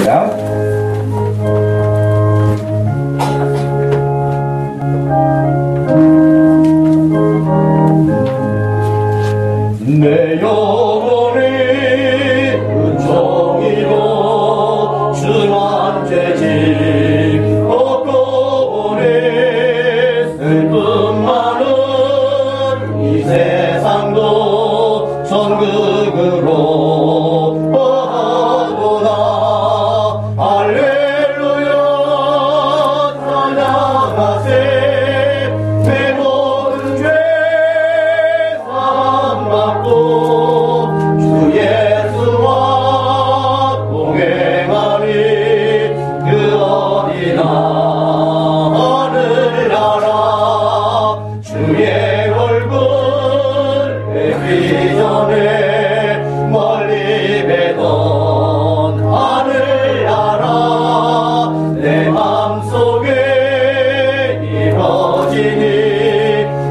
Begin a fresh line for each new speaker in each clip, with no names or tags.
읽겠습니다. 내 영혼이 은총이고 준한 죄짐 없고 오니 슬픔 많은 이 세상도 천국으로 뻗어나 할렐루야 찬양하세 내 모든 죄 사함받고 주 예수와 동행하리 그 어디나 하늘나라 주의 얼굴 뵙기 전에 멀리 뵈던 하늘나라 내 맘속에 이루어지니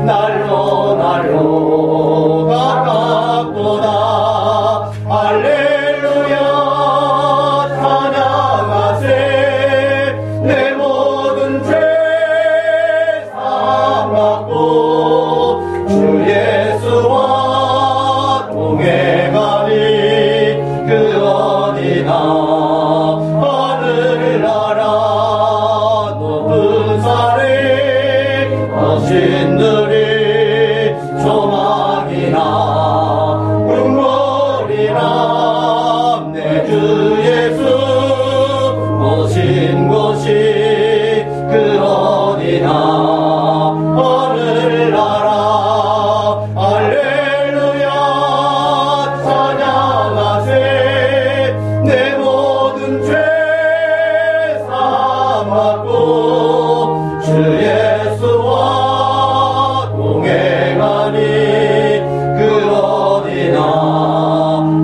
날로 날로 가깝구나 할렐루야 찬양하세 내 모든 죄 사함받고 주 예수와 동행하니 그 어디나 하늘나라 높은 산에 거신들이 조막이나 눈물이나 내 주 예수 오신 곳이 그 어디나 하늘나라 할렐루야 찬양하세 내 모든 죄 사함받고 주 예수와 동행하니 그 어디나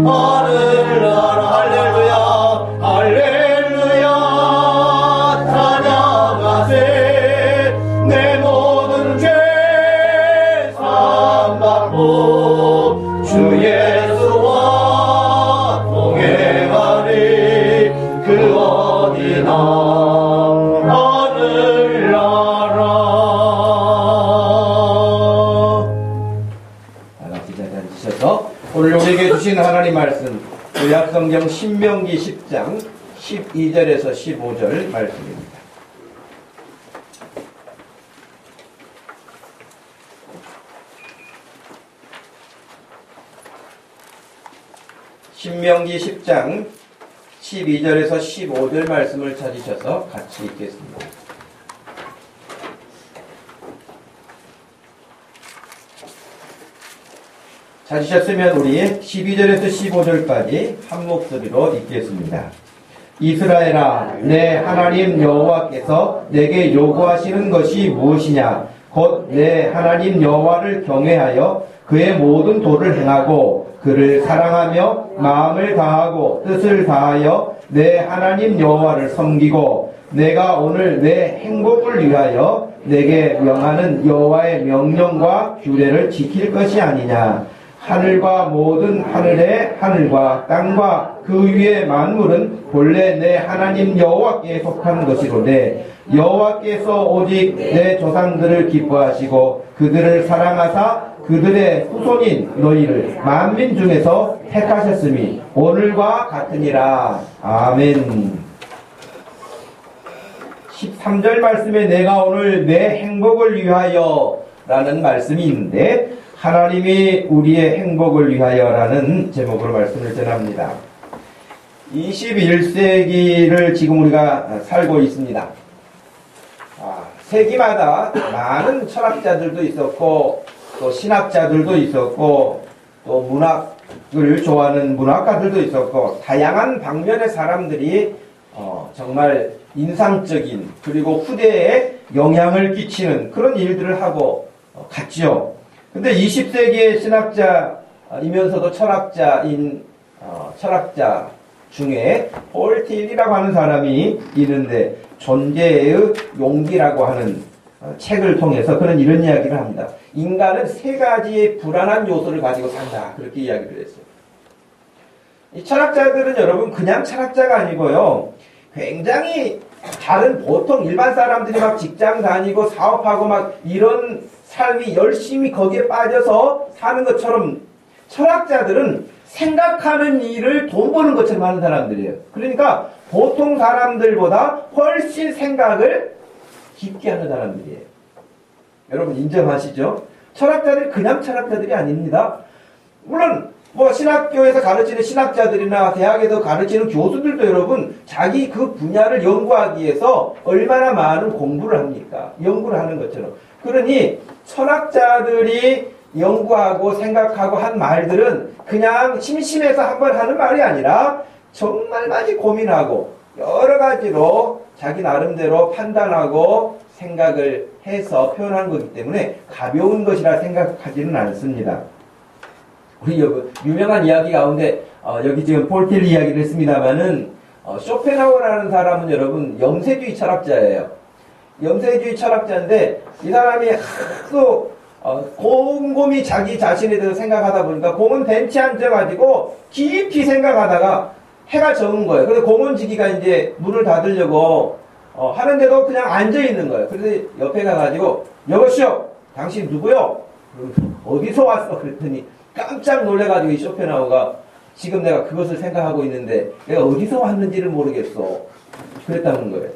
하늘나라 할렐루야 할렐루야 찬양하세 내 모든 죄 사함받고 주 예수와 동행하니 그 어디나 하늘나라. 같이 앉으셔서 오늘 우리에게 주신 하나님 말씀 구약성경 신명기 10장 12절에서 15절 말씀입니다. 신명기 10장 12절에서 15절 말씀을 찾으셔서 같이 읽겠습니다. 찾으셨으면 우리 12절에서 15절까지 한 목소리로 읽겠습니다. 이스라엘아, 내 하나님 여호와께서 내게 요구하시는 것이 무엇이냐? 곧 내 하나님 여호와를 경외하여 그의 모든 도를 행하고 그를 사랑하며 마음을 다하고 뜻을 다하여 내 하나님 여호와를 섬기고 내가 오늘 내 행복을 위하여 내게 명하는 여호와의 명령과 규례를 지킬 것이 아니냐. 하늘과 모든 하늘의 하늘과 땅과 그 위의 만물은 본래 내 하나님 여호와께 속한 것이로되 여호와께서 오직 내 조상들을 기뻐하시고 그들을 사랑하사 그들의 후손인 너희를 만민 중에서 택하셨음이 오늘과 같으니라. 아멘. 13절 말씀에 내가 오늘 내 행복을 위하여 라는 말씀이 있는데 하나님이 우리의 행복을 위하여라는 제목으로 말씀을 전합니다. 21세기를 지금 우리가 살고 있습니다. 세기마다 많은 철학자들도 있었고 또 신학자들도 있었고 또 문학을 좋아하는 문학가들도 있었고 다양한 방면의 사람들이 정말 인상적인 그리고 후대에 영향을 끼치는 그런 일들을 하고 갔지요. 근데 20세기의 신학자이면서도 철학자인 철학자 중에 폴 틸이라고 하는 사람이 있는데 존재의 용기라고 하는 책을 통해서 그런 이런 이야기를 합니다. 인간은 세 가지의 불안한 요소를 가지고 산다. 그렇게 이야기를 했어요. 이 철학자들은 여러분 그냥 철학자가 아니고요. 굉장히 다른 보통 일반 사람들이 막 직장 다니고 사업하고 막 이런 삶이 열심히 거기에 빠져서 사는 것처럼 철학자들은 생각하는 일을 돈 버는 것처럼 하는 사람들이에요. 그러니까 보통 사람들보다 훨씬 생각을 깊게 하는 사람들이에요. 여러분 인정하시죠? 철학자들이 그냥 철학자들이 아닙니다. 물론 뭐 신학교에서 가르치는 신학자들이나 대학에서 가르치는 교수들도 여러분 자기 그 분야를 연구하기 위해서 얼마나 많은 공부를 합니까? 연구를 하는 것처럼. 그러니 철학자들이 연구하고 생각하고 한 말들은 그냥 심심해서 한번 하는 말이 아니라 정말 많이 고민하고 여러 가지로 자기 나름대로 판단하고 생각을 해서 표현한 거기 때문에 가벼운 것이라 생각하지는 않습니다. 우리 유명한 이야기 가운데 여기 지금 폴틸리 이야기를 했습니다만은 쇼펜하우어라는 사람은 여러분 염세주의 철학자예요. 염세주의 철학자인데 이 사람이 하도 곰곰이 자기 자신에 대해서 생각하다 보니까 공은 벤치에 앉아가지고 깊이 생각하다가 해가 져온 거예요. 그래서 공원지기가 이제 문을 닫으려고 하는데도 그냥 앉아있는 거예요. 그래서 옆에 가가지고 여보시오 당신 누구요? 어디서 왔어? 그랬더니 깜짝 놀래가지고 이 쇼펜하우어가 지금 내가 그것을 생각하고 있는데 내가 어디서 왔는지를 모르겠어. 그랬다는 거예요.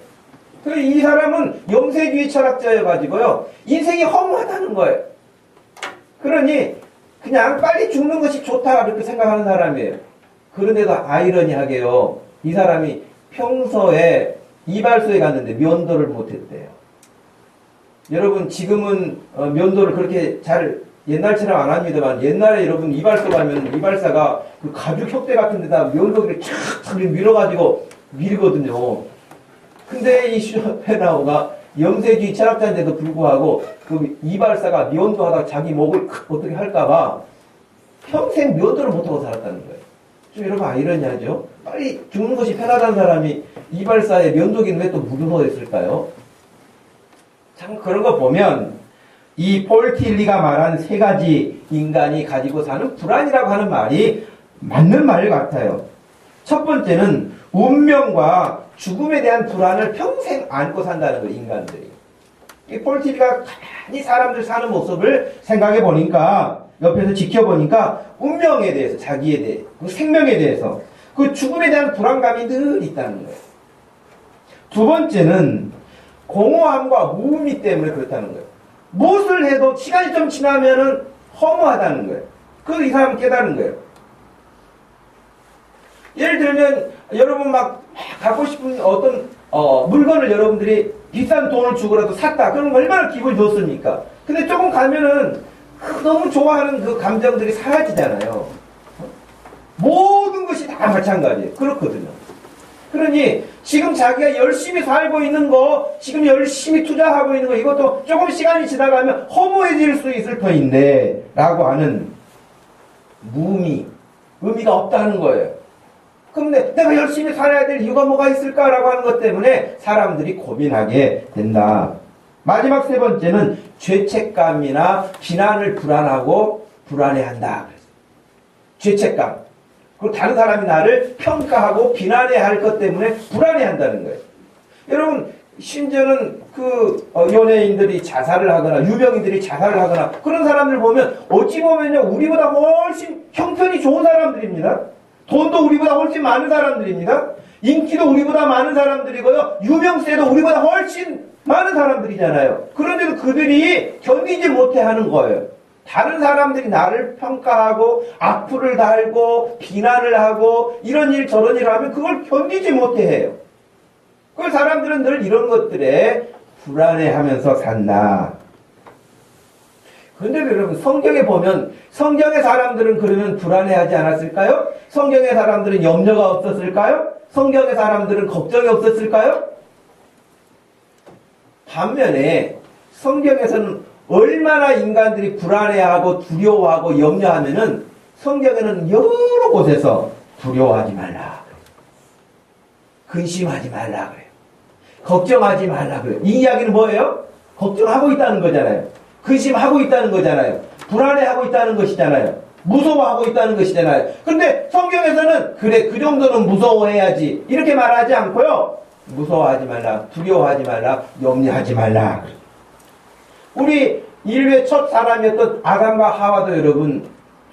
그래서 이 사람은 염세주의 철학자여가지고요. 인생이 허무하다는 거예요. 그러니 그냥 빨리 죽는 것이 좋다 그렇게 생각하는 사람이에요. 그런데도 아이러니하게요. 이 사람이 평소에 이발소에 갔는데 면도를 못했대요. 여러분 지금은 면도를 그렇게 잘 옛날처럼 안 합니다만 옛날에 여러분 이발소 가면 이발사가 그 가죽 혁대 같은 데다 면도기를 촥 밀어가지고 밀거든요. 근데 이 쇼펜하우어가 염세주의 철학자인데도 불구하고 그 이발사가 면도하다가 자기 목을 어떻게 할까봐 평생 면도를 못하고 살았다는 거예요. 좀 여러분 아이러니하죠? 빨리 죽는 것이 편하다는 사람이 이발사의 면도기는 왜 또 무서워했을까요? 참 그런 거 보면 이 폴틸리가 말한 세 가지 인간이 가지고 사는 불안이라고 하는 말이 맞는 말 같아요. 첫 번째는 운명과 죽음에 대한 불안을 평생 안고 산다는 거예요, 인간들이. 이 폴틸리가 가만히 사람들 사는 모습을 생각해 보니까, 옆에서 지켜보니까, 운명에 대해서, 자기에 대해, 그 생명에 대해서, 그 죽음에 대한 불안감이 늘 있다는 거예요. 두 번째는 공허함과 무의미 때문에 그렇다는 거예요. 무엇을 해도 시간이 좀 지나면은 허무하다는 거예요. 그걸 이 사람은 깨달은 거예요. 예를 들면 여러분 막 갖고 싶은 어떤 물건을 여러분들이 비싼 돈을 주고라도 샀다. 그러면 얼마나 기분이 좋습니까? 근데 조금 가면은 너무 좋아하는 그 감정들이 사라지잖아요. 모든 것이 다 마찬가지예요. 그렇거든요. 그러니 지금 자기가 열심히 살고 있는 거, 지금 열심히 투자하고 있는 거, 이것도 조금 시간이 지나가면 허무해질 수 있을 터인데 라고 하는 무의미, 의미가 없다는 거예요. 그런데 내가 열심히 살아야 될 이유가 뭐가 있을까라고 하는 것 때문에 사람들이 고민하게 된다. 마지막 세 번째는 죄책감이나 비난을 불안하고 불안해한다. 죄책감. 그리고 다른 사람이 나를 평가하고 비난해야 할 것 때문에 불안해한다는 거예요. 여러분 심지어는 그 연예인들이 자살을 하거나 유명인들이 자살을 하거나 그런 사람들 보면 어찌 보면요 우리보다 훨씬 형편이 좋은 사람들입니다. 돈도 우리보다 훨씬 많은 사람들입니다. 인기도 우리보다 많은 사람들이고요. 유명세도 우리보다 훨씬 많은 사람들이잖아요. 그런데도 그들이 견디지 못해 하는 거예요. 다른 사람들이 나를 평가하고 악플을 달고 비난을 하고 이런 일 저런 일을 하면 그걸 견디지 못해 해요. 그 사람들은 늘 이런 것들에 불안해하면서 산다. 그런데 여러분 성경에 보면 성경의 사람들은 그러면 불안해하지 않았을까요? 성경의 사람들은 염려가 없었을까요? 성경의 사람들은 걱정이 없었을까요? 반면에 성경에서는 얼마나 인간들이 불안해하고 두려워하고 염려하면은 성경에는 여러 곳에서 두려워하지 말라. 근심하지 말라 그래요. 걱정하지 말라 그래요. 이 이야기는 뭐예요? 걱정하고 있다는 거잖아요. 근심하고 있다는 거잖아요. 불안해하고 있다는 것이잖아요. 무서워하고 있다는 것이잖아요. 그런데 성경에서는 그래 그 정도는 무서워해야지 이렇게 말하지 않고요. 무서워하지 말라, 두려워하지 말라, 염려하지 말라. 우리 인류의 첫 사람이었던 아담과 하와도 여러분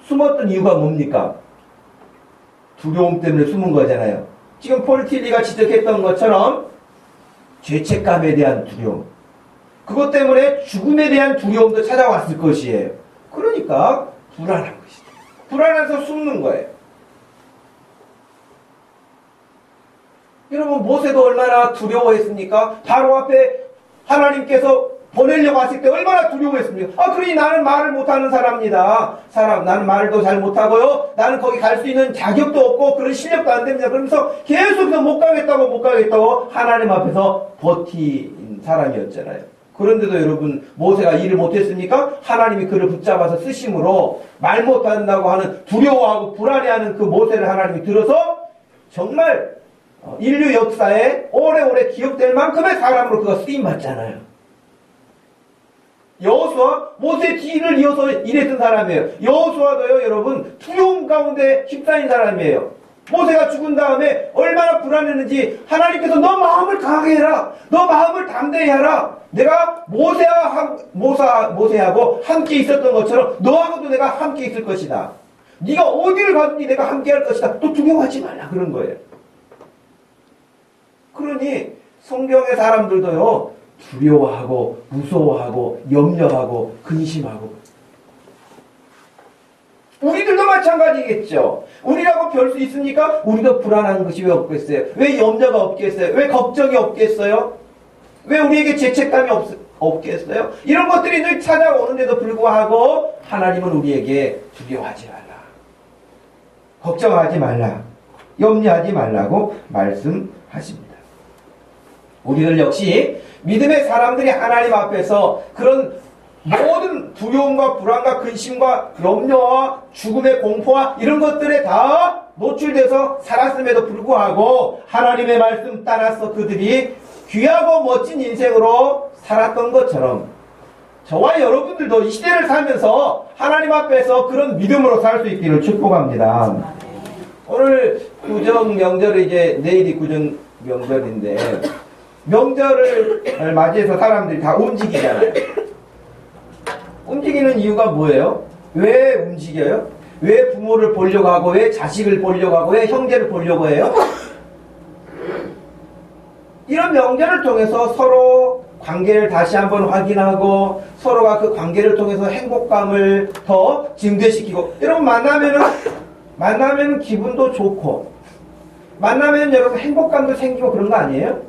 숨었던 이유가 뭡니까? 두려움 때문에 숨은 거잖아요. 지금 폴 틸리가 지적했던 것처럼 죄책감에 대한 두려움, 그것 때문에 죽음에 대한 두려움도 찾아왔을 것이에요. 그러니까 불안한 것이다. 불안해서 숨는 거예요. 여러분 모세도 얼마나 두려워했습니까? 바로 앞에 하나님께서 보내려고 하실 때 얼마나 두려워했습니까? 그러니 나는 말을 못하는 사람입니다. 나는 말도 잘 못하고요. 나는 거기 갈 수 있는 자격도 없고 그런 실력도 안 됩니다. 그러면서 계속해서 못 가겠다고 하나님 앞에서 버틴 사람이었잖아요. 그런데도 여러분 모세가 일을 못했습니까? 하나님이 그를 붙잡아서 쓰심으로 말 못한다고 하는 두려워하고 불안해하는 그 모세를 하나님이 들어서 정말 인류 역사에 오래오래 기억될 만큼의 사람으로 그가 쓰임받잖아요. 여호수아 모세 뒤를 이어서 일했던 사람이에요. 여호수아도요 여러분 두려움 가운데 휩싸인 사람이에요. 모세가 죽은 다음에 얼마나 불안했는지 하나님께서 너 마음을 강하게 해라. 너 마음을 담대히 하라. 내가 모세하고 함께 있었던 것처럼 너하고도 내가 함께 있을 것이다. 네가 어디를 가든지 내가 함께 할 것이다. 또 두려워하지 말라 그런 거예요. 그러니 성경의 사람들도요 두려워하고 무서워하고 염려하고 근심하고 우리들도 마찬가지겠죠. 우리라고 별 수 있습니까? 우리도 불안한 것이 왜 없겠어요? 왜 염려가 없겠어요? 왜 걱정이 없겠어요? 왜 우리에게 죄책감이 없겠어요? 이런 것들이 늘 찾아오는데도 불구하고 하나님은 우리에게 두려워하지 말라, 걱정하지 말라, 염려하지 말라고 말씀하십니다. 우리들 역시 믿음의 사람들이 하나님 앞에서 그런 모든 두려움과 불안과 근심과 염려와 죽음의 공포와 이런 것들에 다 노출돼서 살았음에도 불구하고 하나님의 말씀 따라서 그들이 귀하고 멋진 인생으로 살았던 것처럼 저와 여러분들도 이 시대를 살면서 하나님 앞에서 그런 믿음으로 살 수 있기를 축복합니다. 오늘 구정 명절이 이제 내일이 구정 명절인데 명절을 맞이해서 사람들이 다 움직이잖아요. 움직이는 이유가 뭐예요? 왜 움직여요? 왜 부모를 보려고 하고 왜 자식을 보려고 하고 왜 형제를 보려고 해요? 이런 명절을 통해서 서로 관계를 다시 한번 확인하고 서로가 그 관계를 통해서 행복감을 더 증대시키고 여러분 만나면 기분도 좋고 만나면 여러분 행복감도 생기고 그런 거 아니에요?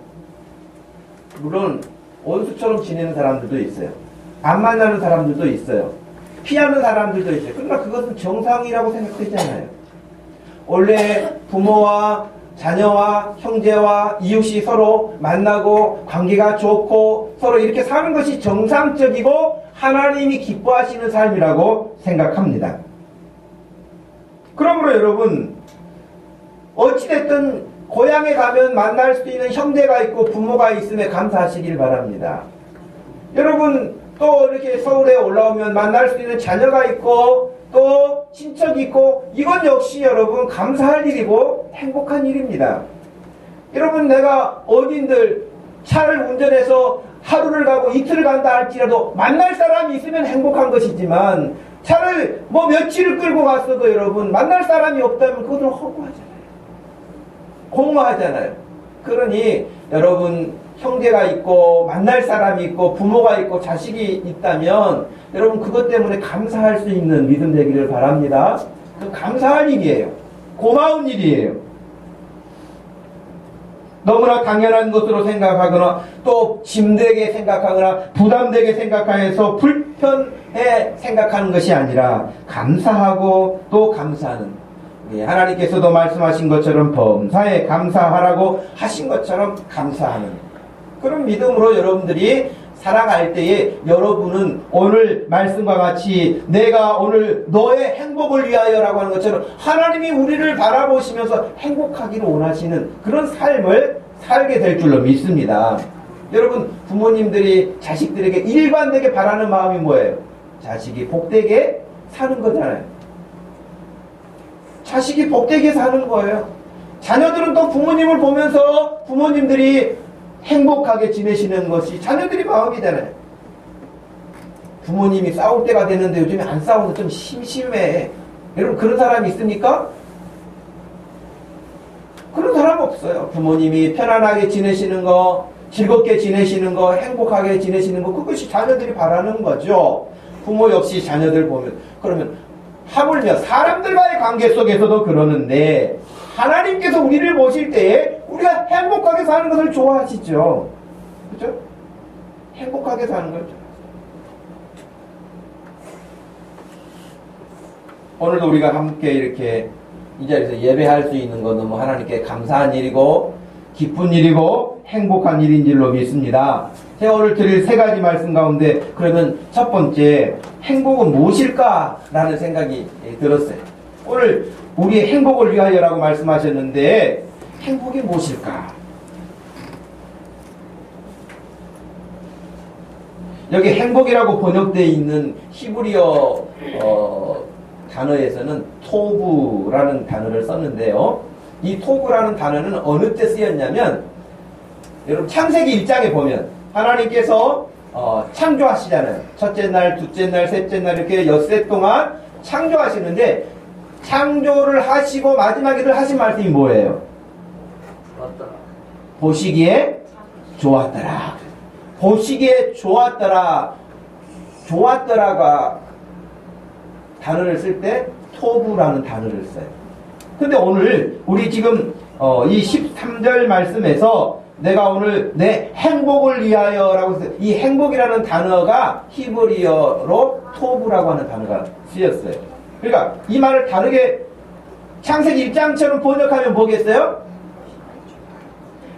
물론 원수처럼 지내는 사람들도 있어요. 안 만나는 사람들도 있어요. 피하는 사람들도 있어요. 그러나 그것은 정상이라고 생각되잖아요. 원래 부모와 자녀와 형제와 이웃이 서로 만나고 관계가 좋고 서로 이렇게 사는 것이 정상적이고 하나님이 기뻐하시는 삶이라고 생각합니다. 그러므로 여러분 어찌됐든 고향에 가면 만날 수 있는 형제가 있고 부모가 있음에 감사하시길 바랍니다. 여러분 또 이렇게 서울에 올라오면 만날 수 있는 자녀가 있고 또 친척이 있고 이건 역시 여러분 감사할 일이고 행복한 일입니다. 여러분 내가 어딘들 차를 운전해서 하루를 가고 이틀을 간다 할지라도 만날 사람이 있으면 행복한 것이지만 차를 며칠을 끌고 갔어도 여러분 만날 사람이 없다면 그것은 허구하잖아요. 공허하잖아요. 그러니 여러분 형제가 있고 만날 사람이 있고 부모가 있고 자식이 있다면 여러분 그것 때문에 감사할 수 있는 믿음 되기를 바랍니다. 그 감사할 일이에요. 고마운 일이에요. 너무나 당연한 것으로 생각하거나 또 짐되게 생각하거나 부담되게 생각해서 불편해 생각하는 것이 아니라 감사하고 또 감사하는 하나님께서도 말씀하신 것처럼 범사에 감사하라고 하신 것처럼 감사하는 그런 믿음으로 여러분들이 살아갈 때에 여러분은 오늘 말씀과 같이 내가 오늘 너의 행복을 위하여라고 하는 것처럼 하나님이 우리를 바라보시면서 행복하기를 원하시는 그런 삶을 살게 될 줄로 믿습니다. 여러분 부모님들이 자식들에게 일관되게 바라는 마음이 뭐예요? 자식이 복되게 사는 거잖아요. 자식이 복되게 사는 거예요. 자녀들은 또 부모님을 보면서 부모님들이 행복하게 지내시는 것이 자녀들이 마음이 되나요? 부모님이 싸울 때가 되는데 요즘에 안 싸워서 좀 심심해. 여러분 그런 사람이 있습니까? 그런 사람 없어요. 부모님이 편안하게 지내시는 거, 즐겁게 지내시는 거, 행복하게 지내시는 거, 그것이 자녀들이 바라는 거죠. 부모 역시 자녀들 보면. 그러면 하물며 사람들과의 관계 속에서도 그러는데 하나님께서 우리를 보실 때에 우리가 행복하게 사는 것을 좋아하시죠. 그렇죠? 행복하게 사는 걸 좋아하시죠. 오늘도 우리가 함께 이렇게 이 자리에서 예배할 수 있는 것 너무 하나님께 감사한 일이고 기쁜 일이고 행복한 일인 줄로 믿습니다. 제가 오늘 드릴 세 가지 말씀 가운데 그러면 첫 번째 행복은 무엇일까라는 생각이 들었어요. 오늘 우리의 행복을 위하여라고 말씀하셨는데 행복이 무엇일까? 여기 행복이라고 번역되어 있는 히브리어 단어에서는 토브라는 단어를 썼는데요. 이 토브라는 단어는 어느 때 쓰였냐면 여러분 창세기 1장에 보면 하나님께서 창조하시잖아요. 첫째 날, 둘째 날, 셋째 날 이렇게 엿새 동안 창조하시는데 창조를 하시고 마지막에 하신 말씀이 뭐예요? 좋았더라. 보시기에 좋았더라. 보시기에 좋았더라. 좋았더라가 단어를 쓸 때 토부라는 단어를 써요. 근데 오늘 우리 지금 이 13절 말씀에서 내가 오늘 내 행복을 위하여라고 했어요. 이 행복이라는 단어가 히브리어로 토부라고 하는 단어가 쓰였어요. 그러니까 이 말을 다르게 창세기 1장처럼 번역하면 뭐겠어요?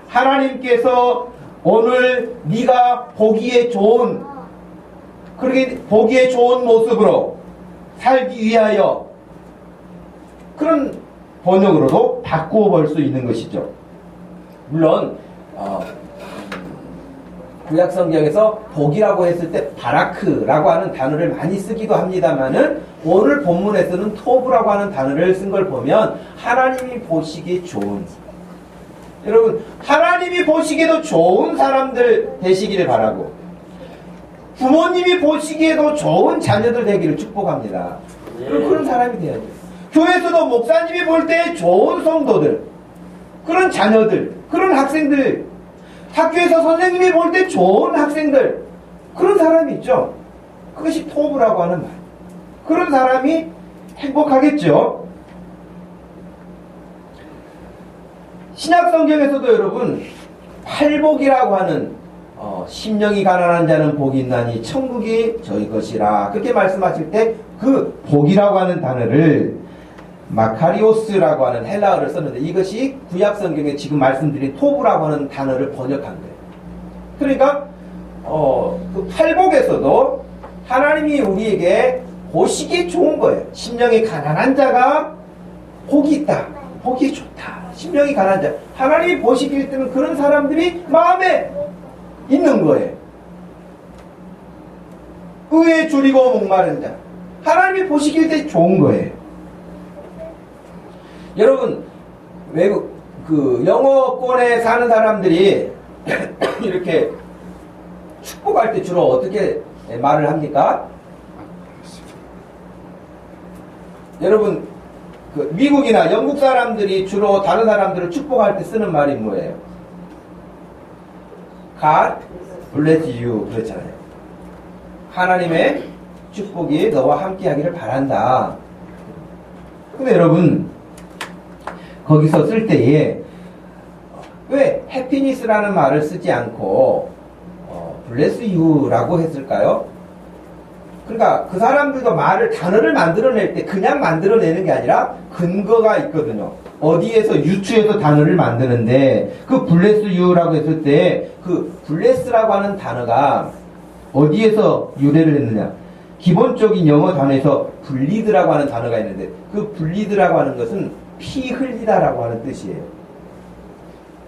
하나님께서 오늘 네가 보기에 좋은 그렇게 보기에 좋은 모습으로 살기 위하여 그런 번역으로도 바꾸어 볼 수 있는 것이죠. 물론 구약 성경에서 복이라고 했을 때 바라크라고 하는 단어를 많이 쓰기도 합니다만은 오늘 본문에서는 토브라고 하는 단어를 쓴 걸 보면 하나님이 보시기에 좋은 여러분 하나님이 보시기에도 좋은 사람들 되시기를 바라고 부모님이 보시기에도 좋은 자녀들 되기를 축복합니다. 그런 사람이 돼야죠. 교회에서도 목사님이 볼 때 좋은 성도들 그런 자녀들 그런 학생들 학교에서 선생님이 볼 때 좋은 학생들 그런 사람이 있죠. 그것이 토부라고 하는 말. 그런 사람이 행복하겠죠. 신약 성경에서도 여러분 팔복이라고 하는 심령이 가난한 자는 복이 있나니 천국이 저희 것이라 그렇게 말씀하실 때 그 복이라고 하는 단어를 마카리오스라고 하는 헬라어를 썼는데 이것이 구약 성경에 지금 말씀드린 토부라고 하는 단어를 번역한 거예요. 그러니까 그 팔복에서도 하나님이 우리에게 보시기에 좋은 거예요. 심령이 가난한 자가 복이 있다. 복이 좋다. 심령이 가난한 자. 하나님이 보시기에 때는 그런 사람들이 마음에 있는 거예요. 의에 줄이고 목마른 자. 하나님이 보시기에 때 좋은 거예요. 여러분 외국 영어권에 사는 사람들이 이렇게 축복할 때 주로 어떻게 말을 합니까? 여러분 미국이나 영국 사람들이 주로 다른 사람들을 축복할 때 쓰는 말이 뭐예요? God bless you 그렇잖아요. 하나님의 축복이 너와 함께 하기를 바란다. 근데 여러분 거기서 쓸 때에 왜 해피니스라는 말을 쓰지 않고 bless you라고 했을까요? 그러니까 그 사람들도 말을 단어를 만들어낼 때 그냥 만들어내는 게 아니라 근거가 있거든요. 어디에서 유추해서 단어를 만드는데 그 bless you라고 했을 때 그 bless라고 하는 단어가 어디에서 유래를 했느냐? 기본적인 영어 단어에서 bleed라고 하는 단어가 있는데 그 bleed라고 하는 것은 피 흘리다라고 하는 뜻이에요.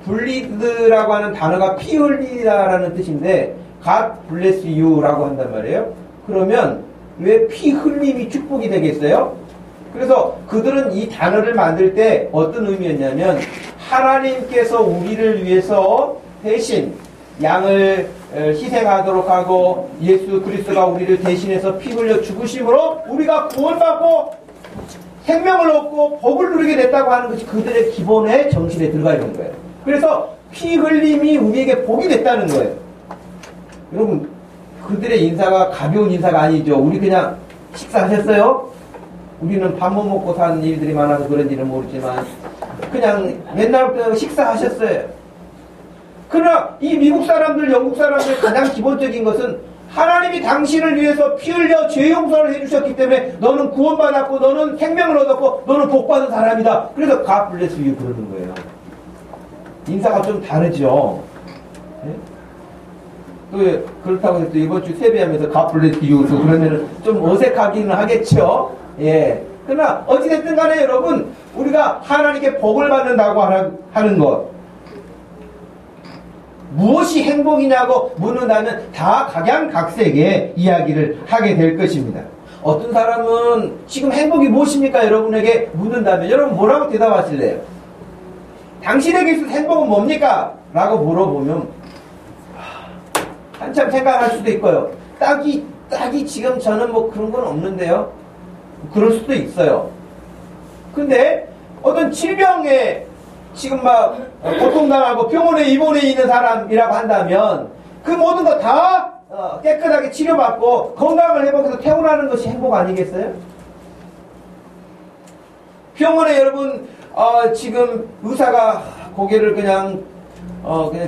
bleed라고 하는 단어가 피 흘리다라는 뜻인데 God bless you라고 한단 말이에요. 그러면 왜 피 흘림이 축복이 되겠어요? 그래서 그들은 이 단어를 만들 때 어떤 의미였냐면 하나님께서 우리를 위해서 대신 양을 희생하도록 하고 예수 그리스도가 우리를 대신해서 피 흘려 죽으심으로 우리가 구원받고 생명을 얻고 복을 누리게 됐다고 하는 것이 그들의 기본의 정신에 들어가 있는 거예요. 그래서 피 흘림이 우리에게 복이 됐다는 거예요. 여러분, 그들의 인사가 가벼운 인사가 아니죠. 우리 그냥 식사하셨어요? 우리는 밥 못 먹고 사는 일들이 많아서 그런지는 모르지만 그냥 맨날부터 식사하셨어요. 그러나 이 미국 사람들, 영국 사람들 가장 기본적인 것은 하나님이 당신을 위해서 피 흘려 죄 용서를 해주셨기 때문에 너는 구원받았고 너는 생명을 얻었고 너는 복받은 사람이다. 그래서 God bless you 그러는 거예요. 인사가 좀 다르죠. 네? 또 그렇다고 해서 이번 주 세배하면서 God bless you 그러면 좀 어색하기는 하겠죠. 예. 그러나 어찌됐든 간에 여러분, 우리가 하나님께 복을 받는다고 하는 것, 무엇이 행복이냐고 묻는다면 다 각양각색의 이야기를 하게 될 것입니다. 어떤 사람은 지금 행복이 무엇입니까? 여러분에게 묻는다면 여러분 뭐라고 대답하실래요? 당신에게 있어서 행복은 뭡니까? 라고 물어보면 한참 생각할 수도 있고요. 딱히 지금 저는 뭐 그런 건 없는데요. 그럴 수도 있어요. 근데 어떤 질병에 지금 막 고통당하고 병원에 입원해 있는 사람이라고 한다면 그 모든 거 다 깨끗하게 치료받고 건강을 회복해서 퇴원하는 것이 행복 아니겠어요? 병원에 여러분 지금 의사가 고개를 그냥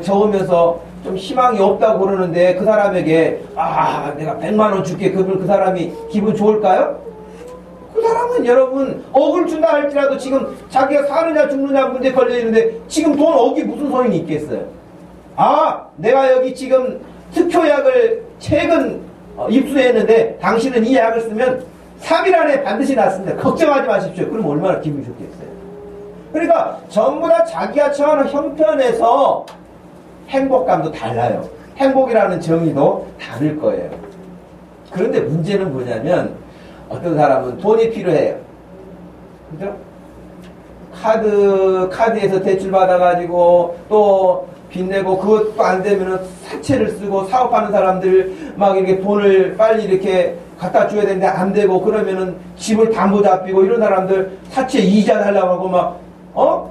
저으면서 좀 희망이 없다고 그러는데 그 사람에게 내가 100만 원 줄게. 그러면 그 사람이 기분 좋을까요? 그 사람은 여러분 억을 준다 할지라도 지금 자기가 사느냐 죽느냐 문제 걸려있는데 지금 돈 억이 무슨 소용이 있겠어요? 내가 여기 지금 특효약을 최근 입수했는데 당신은 이 약을 쓰면 3일 안에 반드시 낫습니다. 걱정하지 마십시오. 그럼 얼마나 기분이 좋겠어요? 그러니까 전부 다 자기가 처하는 형편에서 행복감도 달라요. 행복이라는 정의도 다를 거예요. 그런데 문제는 뭐냐면 어떤 사람은 돈이 필요해요. 그죠? 카드에서 대출 받아가지고 또 빚내고 그것도 안 되면은 사채를 쓰고 사업하는 사람들 막 이렇게 돈을 빨리 이렇게 갖다 줘야 되는데 안 되고 그러면은 집을 담보 잡히고 이런 사람들 사채 이자 달라고 하고 막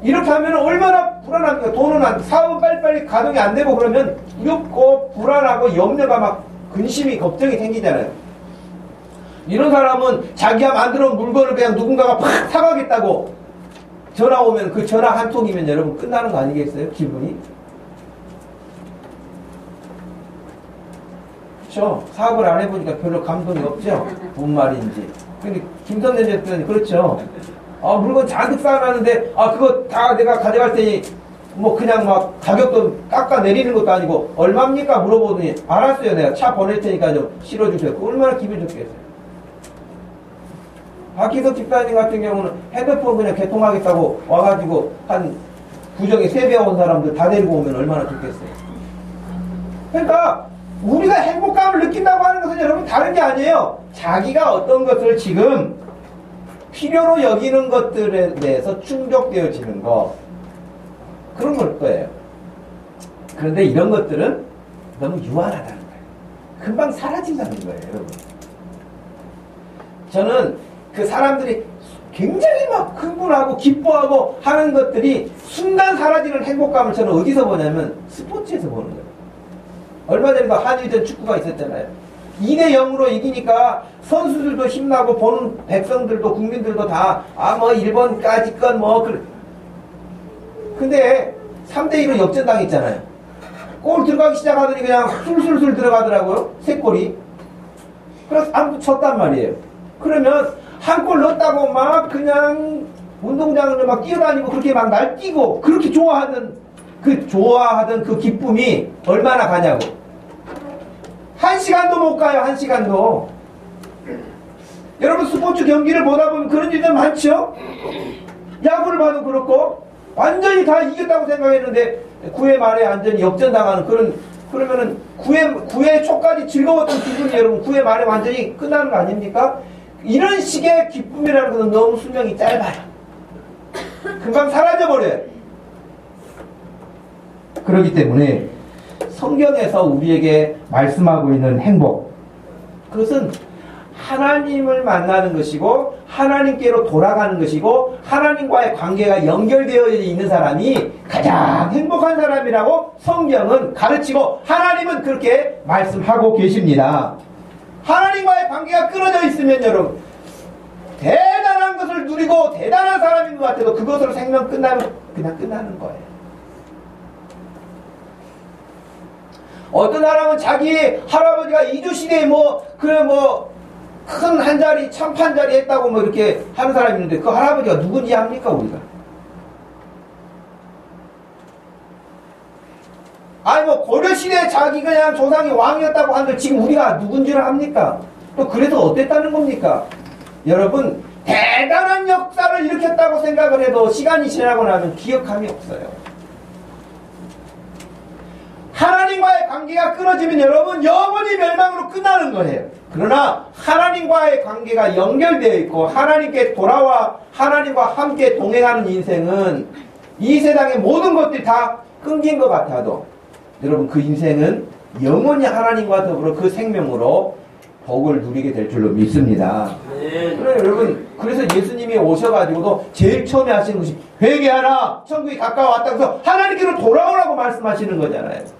이렇게 하면 얼마나 불안합니까? 돈은 사업은 빨리빨리 가동이 안 되고 그러면 두렵고 불안하고 염려가 막 근심이 걱정이 생기잖아요. 이런 사람은 자기가 만들어 온 물건을 그냥 누군가가 팍 사가겠다고 전화 오면 그 전화 한 통이면 여러분 끝나는 거 아니겠어요? 기분이? 그렇죠? 사업을 안 해보니까 별로 감동이 없죠? 뭔 말인지. 근데 김선대 대표는 그렇죠. 물건 잔뜩 쌓아놨는데 그거 다 내가 가져갈 테니 뭐 그냥 막 가격도 깎아 내리는 것도 아니고 얼마입니까? 물어보더니 알았어요. 내가 차 보낼 테니까 좀 실어주세요. 그 얼마나 기분 좋겠어요. 박희석 집사님 같은 경우는 핸드폰 그냥 개통하겠다고 와가지고 한 구정에 세배 온 사람들 다 데리고 오면 얼마나 좋겠어요. 그러니까 우리가 행복감을 느낀다고 하는 것은 여러분 다른 게 아니에요. 자기가 어떤 것을 지금 필요로 여기는 것들에 대해서 충족되어지는 거, 그런 걸 거예요. 그런데 이런 것들은 너무 유한하다는 거예요. 금방 사라진다는 거예요, 여러분. 저는 그 사람들이 굉장히 막 흥분하고 기뻐하고 하는 것들이 순간 사라지는 행복감을 저는 어디서 보냐면 스포츠에서 보는 거예요. 얼마 전에도 한일전 축구가 있었잖아요. 2대0으로 이기니까 선수들도 힘나고 보는 백성들도 국민들도 다 일본까지 건 근데 3대2로 역전당했잖아요. 골 들어가기 시작하더니 그냥 술술술 들어가더라고요. 3골이. 그래서 아무튼 쳤단 말이에요. 그러면 한 골 넣었다고 막 그냥 운동장을 막 뛰어다니고 그렇게 막 날뛰고 그렇게 좋아하던 그 기쁨이 얼마나 가냐고. 1시간도 못 가요. 1시간도. 여러분 스포츠 경기를 보다 보면 그런 일들 많죠? 야구를 봐도 그렇고 완전히 다 이겼다고 생각했는데 9회 말에 완전히 역전당하는 그러면은 9회 초까지 즐거웠던 기분이 여러분 9회 말에 완전히 끝나는 거 아닙니까? 이런 식의 기쁨이라는 것은 너무 수명이 짧아요. 금방 사라져버려요. 그렇기 때문에 성경에서 우리에게 말씀하고 있는 행복, 그것은 하나님을 만나는 것이고 하나님께로 돌아가는 것이고 하나님과의 관계가 연결되어 있는 사람이 가장 행복한 사람이라고 성경은 가르치고 하나님은 그렇게 말씀하고 계십니다. 하나님과의 관계가 끊어져 있으면 여러분 대단한 것을 누리고 대단한 사람인 것 같아도 그것으로 생명 끝나면 그냥 끝나는 거예요. 어떤 사람은 자기 할아버지가 이주시대에 큰 한 자리, 참판 자리 했다고 이렇게 하는 사람이 있는데 그 할아버지가 누군지 압니까, 우리가? 아니, 고려시대에 자기 그냥 조상이 왕이었다고 하는데 지금 우리가 누군지를 압니까? 또 그래서 어땠다는 겁니까? 여러분, 대단한 역사를 일으켰다고 생각을 해도 시간이 지나고 나면 기억함이 없어요. 하나님과의 관계가 끊어지면 여러분 영원히 멸망으로 끝나는 거예요. 그러나 하나님과의 관계가 연결되어 있고 하나님께 돌아와 하나님과 함께 동행하는 인생은 이 세상의 모든 것들이 다 끊긴 것 같아도 여러분 그 인생은 영원히 하나님과 더불어 그 생명으로 복을 누리게 될 줄로 믿습니다. 그래서 여러분, 그래서 예수님이 오셔가지고도 제일 처음에 하시는 것이 회개하라, 천국이 가까워왔다 그래서 하나님께로 돌아오라고 말씀하시는 거잖아요.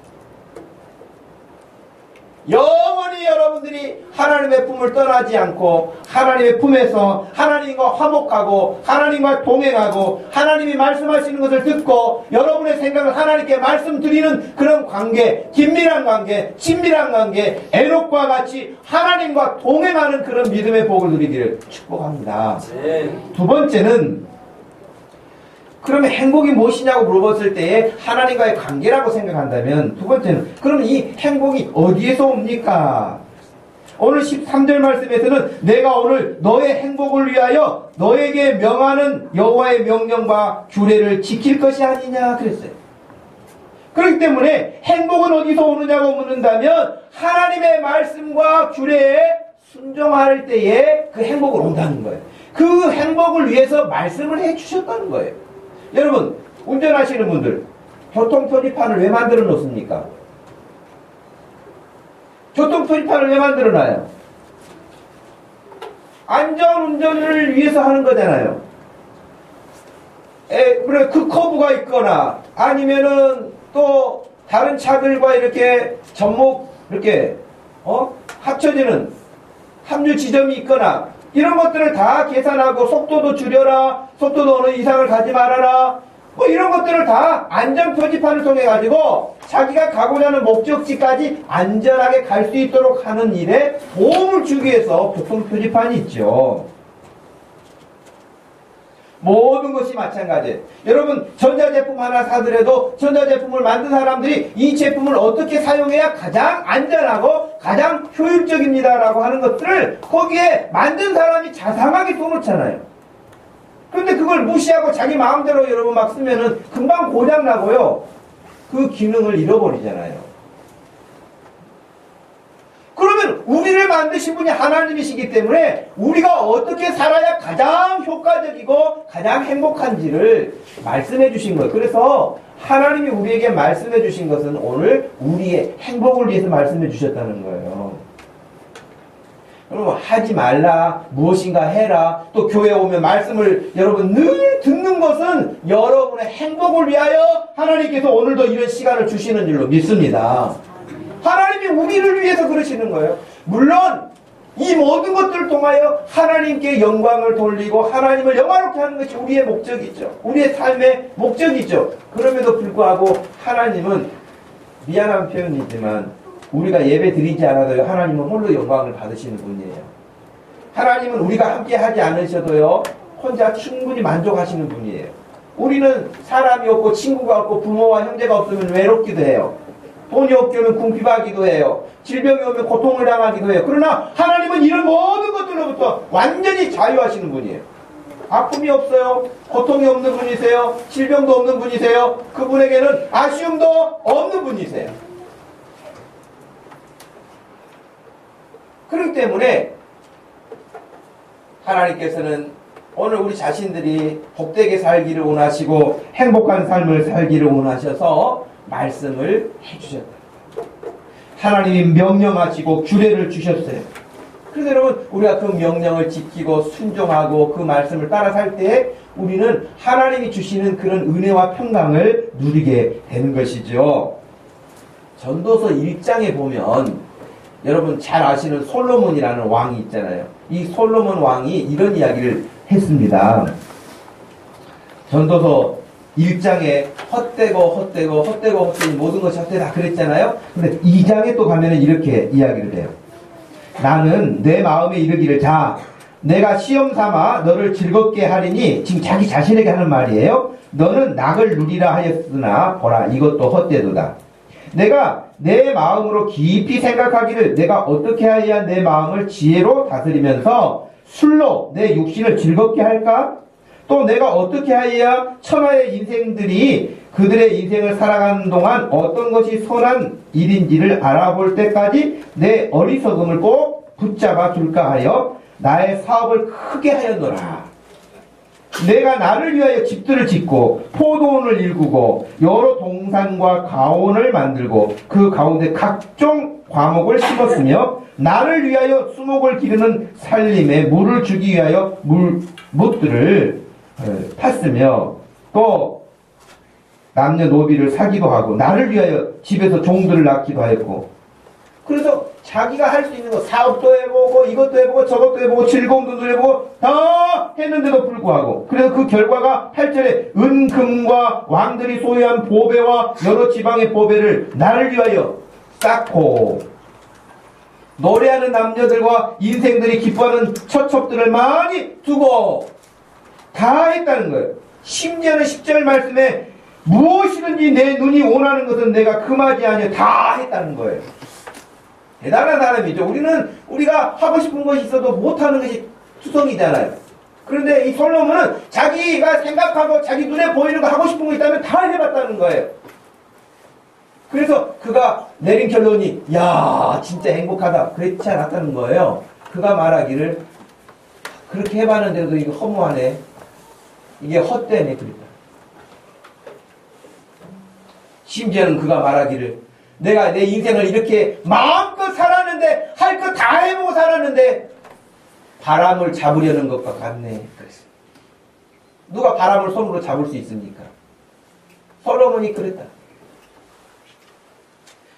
영원히 여러분들이 하나님의 품을 떠나지 않고 하나님의 품에서 하나님과 화목하고 하나님과 동행하고 하나님이 말씀하시는 것을 듣고 여러분의 생각을 하나님께 말씀드리는 그런 관계, 긴밀한 관계, 친밀한 관계, 에녹과 같이 하나님과 동행하는 그런 믿음의 복을 누리기를 축복합니다. 두 번째는 그러면 행복이 무엇이냐고 물어봤을 때에 하나님과의 관계라고 생각한다면 두 번째는 그럼 이 행복이 어디에서 옵니까? 오늘 13절 말씀에서는 내가 오늘 너의 행복을 위하여 너에게 명하는 여호와의 명령과 규례를 지킬 것이 아니냐 그랬어요. 그렇기 때문에 행복은 어디서 오느냐고 묻는다면 하나님의 말씀과 규례에 순종할 때에 그 행복을 온다는 거예요. 그 행복을 위해서 말씀을 해주셨다는 거예요. 여러분, 운전하시는 분들, 교통표지판을 왜 만들어 놓습니까? 교통표지판을 왜 만들어 놔요? 안전운전을 위해서 하는 거잖아요. 그 커브가 있거나, 아니면은 또 다른 차들과 이렇게 접목, 이렇게, 합쳐지는 합류 지점이 있거나, 이런 것들을 다 계산하고 속도도 줄여라, 속도도 어느 이상을 가지 말아라, 이런 것들을 다 안전표지판을 통해 가지고 자기가 가고자 하는 목적지까지 안전하게 갈 수 있도록 하는 일에 도움을 주기 위해서 교통표지판이 있죠. 모든 것이 마찬가지예요. 여러분, 전자제품 하나 사더라도 전자제품을 만든 사람들이 이 제품을 어떻게 사용해야 가장 안전하고 가장 효율적입니다라고 하는 것들을 거기에 만든 사람이 자상하게 써놓잖아요. 그런데 그걸 무시하고 자기 마음대로 여러분 막 쓰면은 금방 고장나고요. 그 기능을 잃어버리잖아요. 그러면 우리를 만드신 분이 하나님이시기 때문에 우리가 어떻게 살아야 가장 효과적이고 가장 행복한지를 말씀해 주신 거예요. 그래서 하나님이 우리에게 말씀해 주신 것은 오늘 우리의 행복을 위해서 말씀해 주셨다는 거예요. 여러분, 하지 말라, 무엇인가 해라, 또 교회에 오면 말씀을 여러분 늘 듣는 것은 여러분의 행복을 위하여 하나님께서 오늘도 이런 시간을 주시는 줄로 믿습니다. 하나님이 우리를 위해서 그러시는 거예요. 물론 이 모든 것들을 통하여 하나님께 영광을 돌리고 하나님을 영화롭게 하는 것이 우리의 목적이죠. 우리의 삶의 목적이죠. 그럼에도 불구하고 하나님은 미안한 표현이지만 우리가 예배 드리지 않아도요, 하나님은 홀로 영광을 받으시는 분이에요. 하나님은 우리가 함께 하지 않으셔도요, 혼자 충분히 만족하시는 분이에요. 우리는 사람이 없고 친구가 없고 부모와 형제가 없으면 외롭기도 해요. 돈이 없으면 궁핍하기도 해요. 질병이 오면 고통을 당하기도 해요. 그러나 하나님은 이런 모든 것들로부터 완전히 자유하시는 분이에요. 아픔이 없어요. 고통이 없는 분이세요. 질병도 없는 분이세요. 그분에게는 아쉬움도 없는 분이세요. 그렇기 때문에 하나님께서는 오늘 우리 자신들이 복되게 살기를 원하시고 행복한 삶을 살기를 원하셔서 말씀을 해주셨다. 하나님이 명령하시고 규례를 주셨어요. 그래서 여러분 우리가 그 명령을 지키고 순종하고 그 말씀을 따라 살 때 우리는 하나님이 주시는 그런 은혜와 평강을 누리게 되는 것이죠. 전도서 1장에 보면 여러분 잘 아시는 솔로몬이라는 왕이 있잖아요. 이 솔로몬 왕이 이런 이야기를 했습니다. 전도서 1장에 헛되고 모든 것이 헛되다 그랬잖아요. 근데 2장에 또 가면은 이렇게 이야기를 해요. 나는 내 마음에 이르기를 자 내가 시험 삼아 너를 즐겁게 하리니 지금 자기 자신에게 하는 말이에요. 너는 낙을 누리라 하였으나 보라 이것도 헛되도다. 내가 내 마음으로 깊이 생각하기를 내가 어떻게 하여야 내 마음을 지혜로 다스리면서 술로 내 육신을 즐겁게 할까? 또 내가 어떻게 하여야 천하의 인생들이 그들의 인생을 살아가는 동안 어떤 것이 선한 일인지를 알아볼 때까지 내 어리석음을 꼭 붙잡아 둘까 하여 나의 사업을 크게 하였노라. 내가 나를 위하여 집들을 짓고 포도원을 일구고 여러 동산과 가온을 만들고 그 가운데 각종 과목을 심었으며 나를 위하여 수목을 기르는 살림에 물을 주기 위하여 뭇들을 팠으며 또 남녀노비를 사기도 하고 나를 위하여 집에서 종들을 낳기도 하였고 그래서 자기가 할 수 있는 거 사업도 해보고 이것도 해보고 저것도 해보고 즐거움도 누려보고 다 했는데도 불구하고 그래서 그 결과가 8절에 은금과 왕들이 소유한 보배와 여러 지방의 보배를 나를 위하여 쌓고 노래하는 남녀들과 인생들이 기뻐하는 처첩들을 많이 두고 다 했다는 거예요. 심지어는 10절 말씀에 무엇이든지 내 눈이 원하는 것은 내가 금하지 아니하여 다 했다는 거예요. 대단한 사람이죠. 우리가 하고 싶은 것이 있어도 못하는 것이 투성이잖아요. 그런데 이 솔로몬은 자기가 생각하고 자기 눈에 보이는 거 하고 싶은 거 있다면 다 해봤다는 거예요. 그래서 그가 내린 결론이 야 진짜 행복하다 그렇지 않았다는 거예요. 그가 말하기를 그렇게 해봤는데도 이거 허무하네. 이게 헛되네 그랬다. 심지어는 그가 말하기를 내가 내 인생을 이렇게 마음껏 살았는데 할 거 다 해보고 살았는데 바람을 잡으려는 것과 같네. 그랬어요. 누가 바람을 손으로 잡을 수 있습니까? 솔로몬이 그랬다.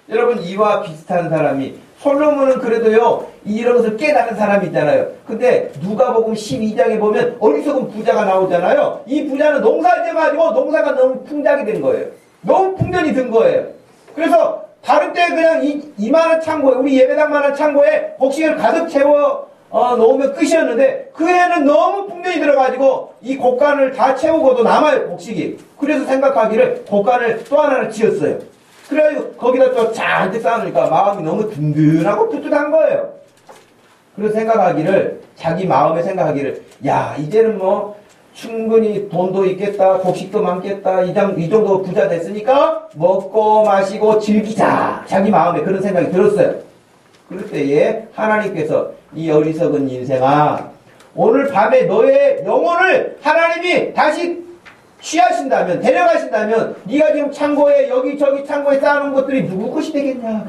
여러분 이와 비슷한 사람이 솔로몬은 그래도요 이런 것을 깨달은 사람이 있잖아요. 근데 누가복음 12장에 보면 어리석은 부자가 나오잖아요. 이 부자는 농사지어가지고 농사가 너무 풍작이 된 거예요. 너무 풍년이 든 거예요. 그래서 다른 때 그냥 이만한 창고에 우리 예배당만한 창고에 곡식을 가득 채워 놓으면 끝이었는데 그 해는 너무 풍년이 들어가지고 이 곡간을 다 채우고도 남아요 곡식이. 그래서 생각하기를 곡간을 또 하나를 지었어요. 그래가지고 거기다 또 잔뜩 쌓아놓으니까 마음이 너무 든든하고 뿌듯한 거예요. 그래서 생각하기를 자기 마음에 생각하기를 야 이제는 뭐 충분히 돈도 있겠다 곡식도 많겠다 이 정도 부자 됐으니까 먹고 마시고 즐기자 자기 마음에 그런 생각이 들었어요. 그럴 때에 하나님께서 이 어리석은 인생아 오늘 밤에 너의 영혼을 하나님이 다시 취하신다면 데려가신다면 네가 지금 창고에 여기저기 창고에 쌓아놓은 것들이 누구 것이 되겠냐.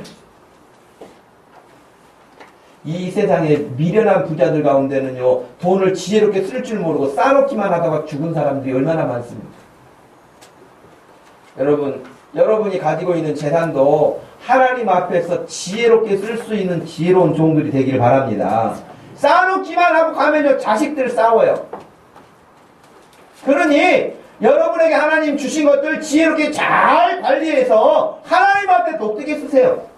이 세상의 미련한 부자들 가운데는요 돈을 지혜롭게 쓸 줄 모르고 쌓아놓기만 하다가 죽은 사람들이 얼마나 많습니까? 여러분이 가지고 있는 재산도 하나님 앞에서 지혜롭게 쓸 수 있는 지혜로운 종들이 되기를 바랍니다. 쌓아놓기만 하고 가면요 자식들 싸워요. 그러니 여러분에게 하나님 주신 것들 지혜롭게 잘 관리해서 하나님 앞에 독특히 쓰세요.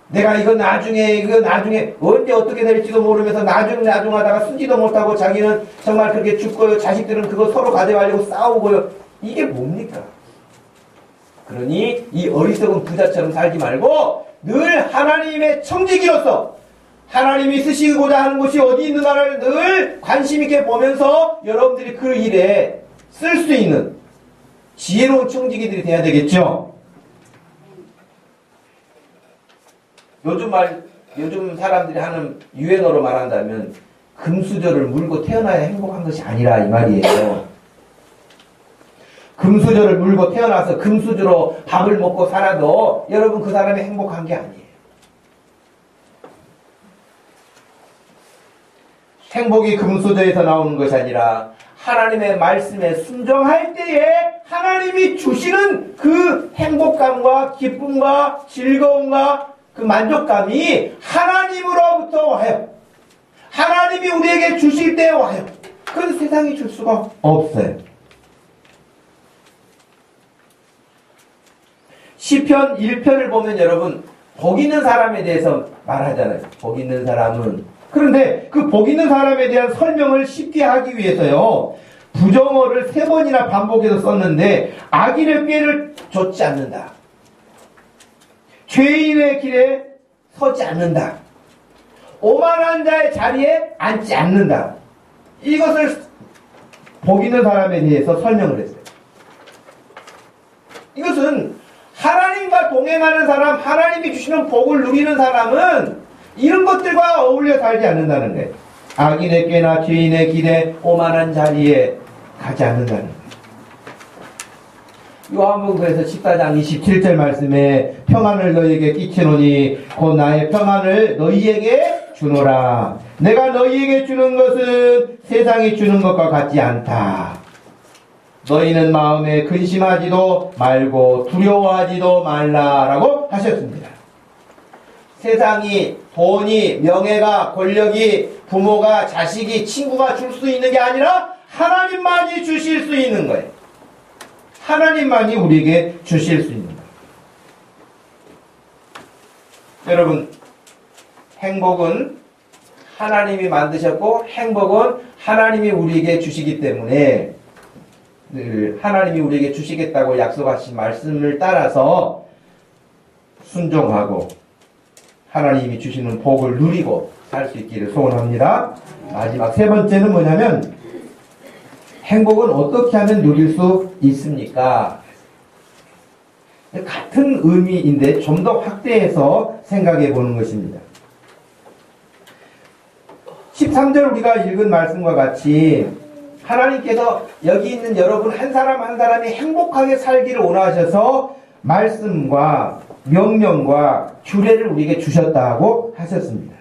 내가 이거 나중에 언제 어떻게 될지도 모르면서 나중 하다가 쓰지도 못하고 자기는 정말 그렇게 죽고요. 자식들은 그거 서로 가져가려고 싸우고요. 이게 뭡니까? 그러니 이 어리석은 부자처럼 살지 말고 늘 하나님의 청지기로서 하나님이 쓰시고자 하는 곳이 어디 있는가를 늘 관심 있게 보면서 여러분들이 그 일에 쓸 수 있는 지혜로운 청지기들이 돼야 되겠죠. 요즘 사람들이 하는 유행어로 말한다면 금수저를 물고 태어나야 행복한 것이 아니라 이 말이에요. 금수저를 물고 태어나서 금수저로 밥을 먹고 살아도 여러분 그 사람이 행복한 게 아니에요. 행복이 금수저에서 나오는 것이 아니라 하나님의 말씀에 순종할 때에 하나님이 주시는 그 행복감과 기쁨과 즐거움과 그 만족감이 하나님으로부터 와요. 하나님이 우리에게 주실 때 와요. 그건 세상이 줄 수가 없어요. 시편 1편을 보면 여러분 복 있는 사람에 대해서 말하잖아요. 복 있는 사람은. 그런데 그 복 있는 사람에 대한 설명을 쉽게 하기 위해서요. 부정어를 3번이나 반복해서 썼는데 악인의 꾀를 좇지 않는다. 죄인의 길에 서지 않는다. 오만한 자의 자리에 앉지 않는다. 이것을 복 있는 사람에 대해서 설명을 했어요. 이것은 하나님과 동행하는 사람, 하나님이 주시는 복을 누리는 사람은 이런 것들과 어울려 살지 않는다는 거예요. 악인의 꾀나 죄인의 길에 오만한 자리에 가지 않는다는 거예요. 요한복음에서 14장 27절 말씀에 평안을 너희에게 끼치노니 곧 나의 평안을 너희에게 주노라. 내가 너희에게 주는 것은 세상이 주는 것과 같지 않다. 너희는 마음에 근심하지도 말고 두려워하지도 말라라고 하셨습니다. 세상이 돈이, 명예가, 권력이, 부모가, 자식이, 친구가 줄 수 있는 게 아니라 하나님만이 주실 수 있는 거예요. 하나님만이 우리에게 주실 수 있는 거예요. 여러분, 행복은 하나님이 만드셨고 행복은 하나님이 우리에게 주시기 때문에 늘 하나님이 우리에게 주시겠다고 약속하신 말씀을 따라서 순종하고 하나님이 주시는 복을 누리고 살 수 있기를 소원합니다. 마지막 3번째는 뭐냐면 행복은 어떻게 하면 누릴 수 있습니까? 같은 의미인데 좀 더 확대해서 생각해 보는 것입니다. 13절 우리가 읽은 말씀과 같이 하나님께서 여기 있는 여러분 한 사람 한 사람이 행복하게 살기를 원하셔서 말씀과 명령과 규례를 우리에게 주셨다고 하셨습니다.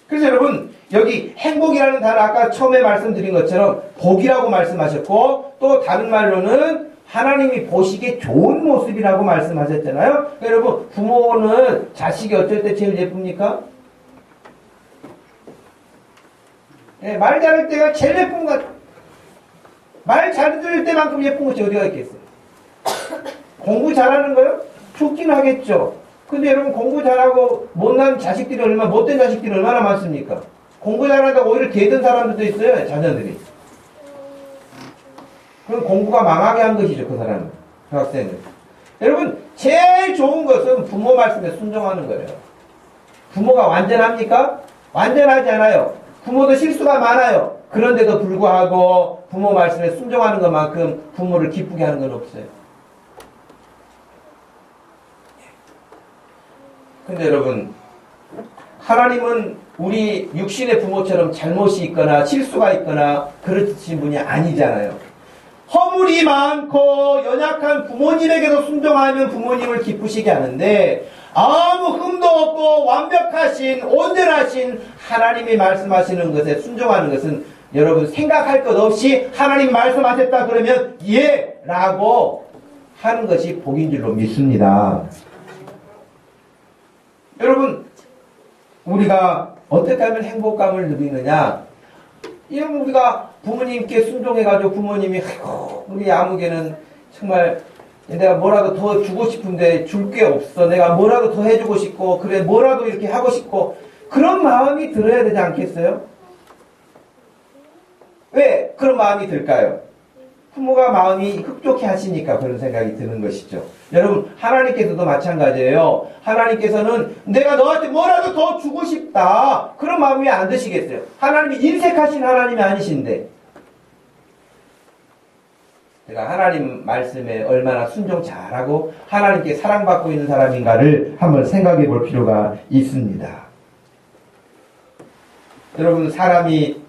그래서 여러분 여기 행복이라는 단어 아까 처음에 말씀드린 것처럼 복이라고 말씀하셨고 또 다른 말로는 하나님이 보시기에 좋은 모습이라고 말씀하셨잖아요. 그러니까 여러분 부모는 자식이 어쩔 때 제일 예쁩니까? 네, 말 잘할 때가 제일 예쁜 것 같아요. 말 잘 들을 때만큼 예쁜 것이 어디가 있겠어요? 공부 잘하는 거요? 좋긴 하겠죠. 근데 여러분 공부 잘하고 못난 자식들이 못된 자식들이 얼마나 많습니까? 공부 잘하다가 오히려 개든 사람들도 있어요. 자녀들이. 그럼 공부가 망하게 한 것이죠. 그 사람은. 그 학생은. 여러분 제일 좋은 것은 부모 말씀에 순종하는 거예요. 부모가 완전합니까? 완전하지 않아요. 부모도 실수가 많아요. 그런데도 불구하고 부모 말씀에 순종하는 것만큼 부모를 기쁘게 하는 건 없어요. 근데 여러분 하나님은 우리 육신의 부모처럼 잘못이 있거나 실수가 있거나 그러신 분이 아니잖아요. 허물이 많고 연약한 부모님에게도 순종하면 부모님을 기쁘시게 하는데 아무 흠도 없고 완벽하신 온전하신 하나님이 말씀하시는 것에 순종하는 것은 여러분 생각할 것 없이 하나님 말씀하셨다 그러면 예! 라고 하는 것이 복인 줄로 믿습니다. 여러분 우리가 어떻게 하면 행복감을 누리느냐? 이런 우리가 부모님께 순종해가지고 부모님이 우리 아무개는 정말 내가 뭐라도 더 주고 싶은데 줄 게 없어. 내가 뭐라도 더 해주고 싶고 그래 뭐라도 이렇게 하고 싶고 그런 마음이 들어야 되지 않겠어요? 왜 그런 마음이 들까요? 부모가 마음이 흡족해 하시니까 그런 생각이 드는 것이죠. 여러분 하나님께서도 마찬가지예요. 하나님께서는 내가 너한테 뭐라도 더 주고 싶다. 그런 마음이 안 드시겠어요? 하나님이 인색하신 하나님이 아니신데 제가 하나님 말씀에 얼마나 순종 잘하고 하나님께 사랑받고 있는 사람인가를 한번 생각해 볼 필요가 있습니다. 여러분, 사람이,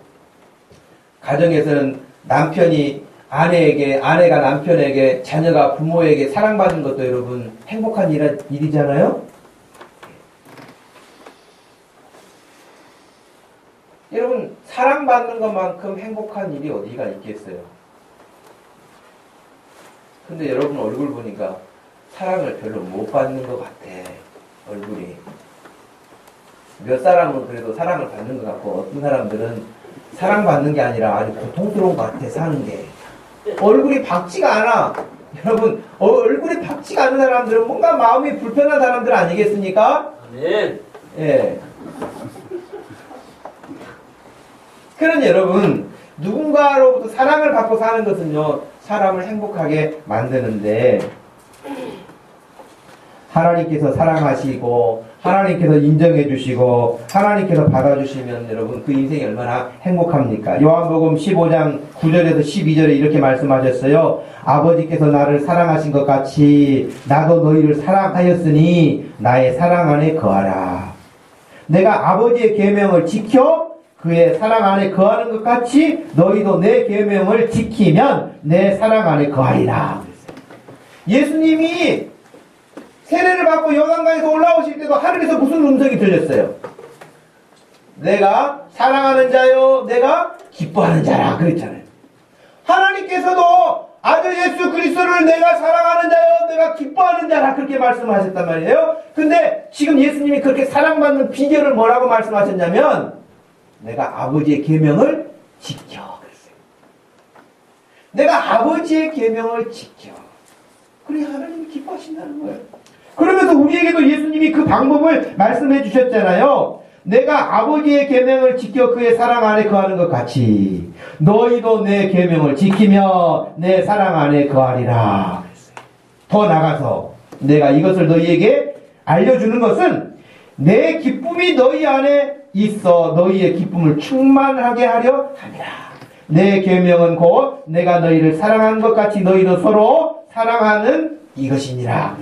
가정에서는 남편이 아내에게, 아내가 남편에게, 자녀가 부모에게 사랑받는 것도 여러분, 행복한 일이잖아요? 여러분, 사랑받는 것만큼 행복한 일이 어디가 있겠어요? 근데 여러분 얼굴 보니까 사랑을 별로 못 받는 것 같아, 얼굴이. 몇 사람은 그래도 사랑을 받는 것 같고, 어떤 사람들은 사랑받는 게 아니라 아주 고통스러운 것 같아, 사는 게. 얼굴이 밝지가 않아. 여러분, 얼굴이 밝지가 않은 사람들은 뭔가 마음이 불편한 사람들 아니겠습니까?
아멘.
예. 그런 여러분, 누군가로부터 사랑을 받고 사는 것은요, 사람을 행복하게 만드는데, 하나님께서 사랑하시고, 하나님께서 인정해 주시고, 하나님께서 받아주시면 여러분, 그 인생이 얼마나 행복합니까? 요한복음 15장 9절에서 12절에 이렇게 말씀하셨어요. 아버지께서 나를 사랑하신 것 같이 나도 너희를 사랑하였으니 나의 사랑 안에 거하라. 내가 아버지의 계명을 지켜 그의 사랑 안에 거하는 것 같이 너희도 내 계명을 지키면 내 사랑 안에 거하리라. 예수님이 세례를 받고 요단강에서 올라오실 때도 하늘에서 무슨 음성이 들렸어요? 내가 사랑하는 자요, 내가 기뻐하는 자라 그랬잖아요. 하나님께서도 아주 예수 그리스도를 내가 사랑하는 자요, 내가 기뻐하는 자라 그렇게 말씀하셨단 말이에요. 근데 지금 예수님이 그렇게 사랑받는 비결을 뭐라고 말씀하셨냐면 내가 아버지의 계명을 지켜 그랬어요. 내가 아버지의 계명을 지켜. 그래 하나님이 기뻐하신다는 거예요. 그러면서 우리에게도 예수님이 그 방법을 말씀해 주셨잖아요. 내가 아버지의 계명을 지켜 그의 사랑 안에 거하는 것 같이 너희도 내 계명을 지키며 내 사랑 안에 거하리라. 더 나가서 내가 이것을 너희에게 알려주는 것은 내 기쁨이 너희 안에 있어 너희의 기쁨을 충만하게 하려 함이라. 내 계명은 곧 내가 너희를 사랑한 것 같이 너희도 서로 사랑하는 이것이니라.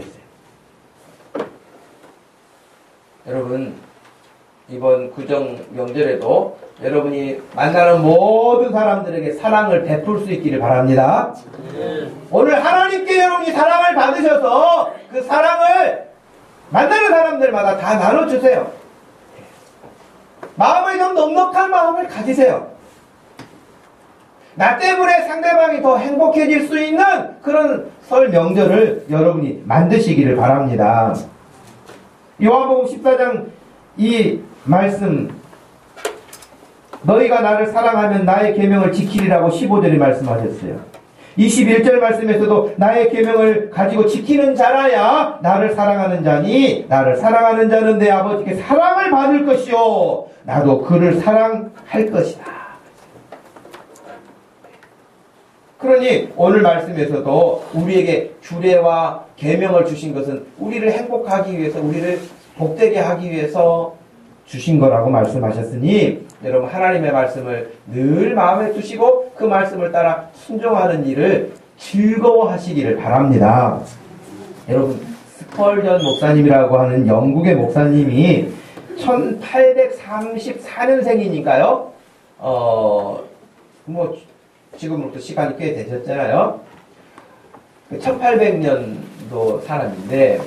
여러분, 이번 구정 명절에도 여러분이 만나는 모든 사람들에게 사랑을 베풀 수 있기를 바랍니다. 오늘 하나님께 여러분이 사랑을 받으셔서 그 사랑을 만나는 사람들마다 다 나눠주세요. 마음을 좀 넉넉한 마음을 가지세요. 나 때문에 상대방이 더 행복해질 수 있는 그런 설 명절을 여러분이 만드시기를 바랍니다. 요한복음 14장 이 말씀 너희가 나를 사랑하면 나의 계명을 지키리라고 15절에 말씀하셨어요. 21절 말씀에서도 나의 계명을 가지고 지키는 자라야 나를 사랑하는 자니 나를 사랑하는 자는 내 아버지께 사랑을 받을 것이요 나도 그를 사랑할 것이다. 그러니 오늘 말씀에서도 우리에게 주례와 계명을 주신 것은 우리를 행복하기 위해서 우리를 복되게 하기 위해서 주신 거라고 말씀하셨으니 여러분 하나님의 말씀을 늘 마음에 두시고 그 말씀을 따라 순종하는 일을 즐거워하시기를 바랍니다. 여러분 스펄전 목사님이라고 하는 영국의 목사님이 1834년생이니까요. 뭐 지금부터 시간이 꽤 되셨잖아요. 1800년도 사람인데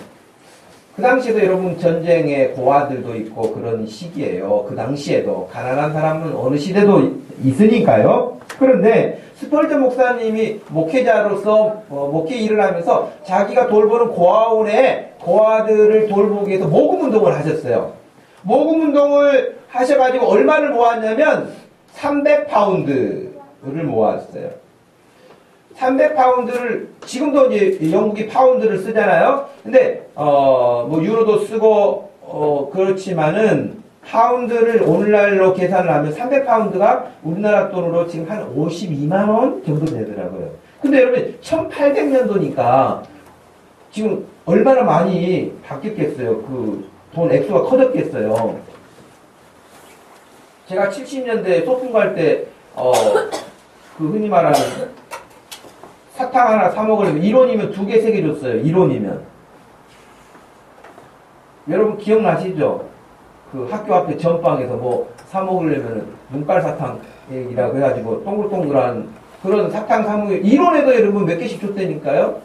그 당시에도 여러분 전쟁의 고아들도 있고 그런 시기예요. 그 당시에도 가난한 사람은 어느 시대도 있으니까요. 그런데 스펄전 목사님이 목회자로서 목회 일을 하면서 자기가 돌보는 고아원에 고아들을 돌보기 위해서 모금운동을 하셨어요. 모금운동을 하셔가지고 얼마를 모았냐면 300파운드를 모았어요. 300파운드를 지금도 이제 영국이 파운드를 쓰잖아요. 근데 뭐 유로도 쓰고 그렇지만은 파운드를 오늘날로 계산을 하면 300파운드가 우리나라 돈으로 지금 한 52만 원 정도 되더라고요. 근데 여러분 1800년도니까 지금 얼마나 많이 바뀌었겠어요. 그 돈 액수가 커졌겠어요. 제가 70년대 소풍 갈 때 그 흔히 말하는 사탕 하나 사 먹으려면 1원이면 2개, 3개 줬어요. 1원이면. 여러분 기억나시죠? 그 학교 앞에 전방에서 뭐 사 먹으려면 눈깔 사탕이라고 해가지고 동글동글한 그런 사탕 사 먹으면 이론에도 여러분 몇 개씩 줬다니까요.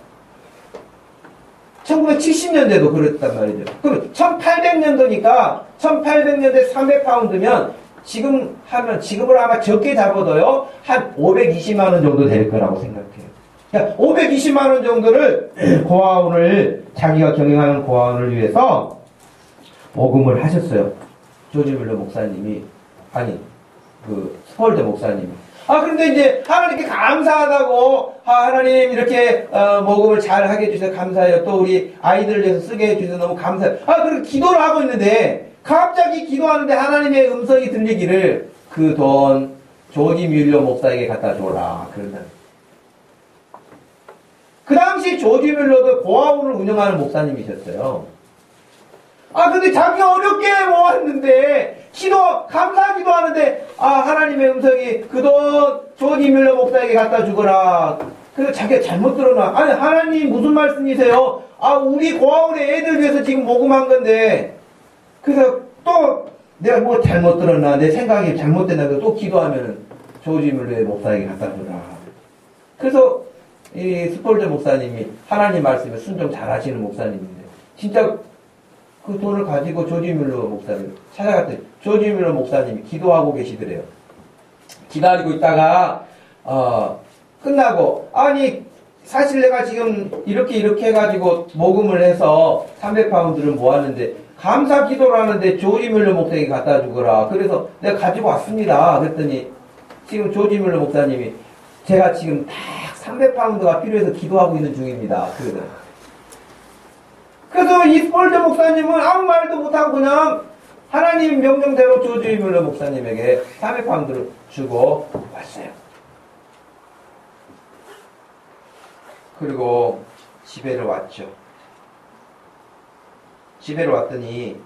1970년대도 그랬단 말이죠. 그럼 1800년도니까 1800년대 300파운드면 지금을 아마 적게 잡아도요 한 520만 원 정도 될 거라고 생각해요. 그러니까 520만 원 정도를 고아원을 자기가 경영하는 고아원을 위해서 모금을 하셨어요. 조지 뮬러 목사님이 스펄저 목사님이. 그런데 이제 하나님께 감사하다고 하나님 이렇게 모금을 잘 하게 해주셔서 감사해요. 또 우리 아이들을 위해서 쓰게 해주셔서 너무 감사해요. 그렇게 기도를 하고 있는데 갑자기 기도하는데 하나님의 음성이 들리기를 그 돈 조지 뮬러 목사에게 갖다 줘라 그런다. 그 당시 조지 뮬러도 고아원을 운영하는 목사님이셨어요. 근데 자기가 어렵게 모았는데, 감사 기도하는데, 하나님의 음성이 그 돈 조지 뮬러 목사에게 갖다 주거라. 그래서 자기가 잘못 들었나? 아니, 하나님 무슨 말씀이세요? 우리 고아원의 애들 위해서 지금 모금한 건데, 그래서 또 내가 뭐 잘못 들었나? 내 생각이 잘못됐나? 그래서 또 기도하면은 조지 뮬러의 목사에게 갖다 주라. 그래서 이 스펄저 목사님이 하나님 말씀에 순종 잘 하시는 목사님인데, 진짜 그 돈을 가지고 조지 뮬러 목사님 찾아갔더니 조지 뮬러 목사님이 기도하고 계시더래요. 기다리고 있다가 끝나고 사실 내가 지금 이렇게 해가지고 모금을 해서 300파운드를 모았는데 감사 기도를 하는데 조지 뮬러 목사에게 갖다 주거라. 그래서 내가 가지고 왔습니다. 그랬더니 지금 조지 뮬러 목사님이 제가 지금 딱 300파운드가 필요해서 기도하고 있는 중입니다. 그래서 이 스펄저 목사님은 아무 말도 못하고 그냥 하나님 명령대로 조지 뮬러 목사님에게 300파운드를 주고 왔어요. 그리고 집에를 왔죠. 집에를 왔더니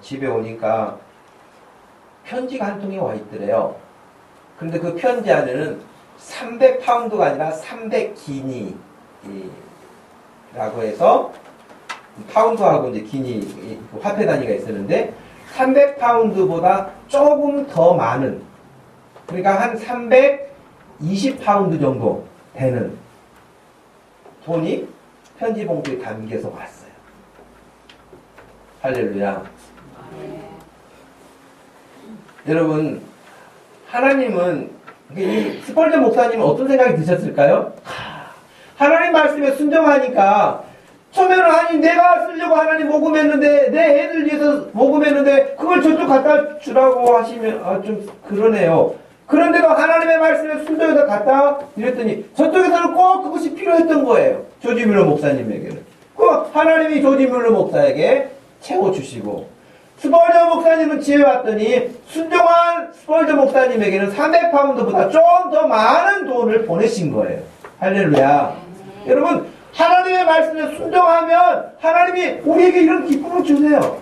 집에 오니까 편지가 한 통이 와 있더래요. 근데 그 편지 안에는 300파운드가 아니라 300기니라고 해서 파운드하고 이제 기니 화폐 단위가 있었는데 300파운드보다 조금 더 많은, 그러니까 한 320파운드 정도 되는 돈이 편지 봉투에 담겨서 왔어요. 할렐루야. 여러분, 하나님은 이 스펄저 목사님은 어떤 생각이 드셨을까요? 하나님 말씀에 순종하니까 처음에는 내가 쓰려고 하나님 모금했는데 내 애들 위해서 모금했는데 그걸 저쪽 갖다 주라고 하시면 좀 그러네요. 그런데도 하나님의 말씀에 순종해서 갖다 이랬더니 저쪽에서는 꼭 그것이 필요했던 거예요. 조지 뮬러 목사님에게는. 그 하나님이 조지 뮬러 목사에게 채워주시고, 스펄저 목사님은 집에 왔더니 순종한 스펄저 목사님에게는 300파운드보다 좀 더 많은 돈을 보내신 거예요. 할렐루야. 여러분, 하나님의 말씀에 순종하면 하나님이 우리에게 이런 기쁨을 주세요.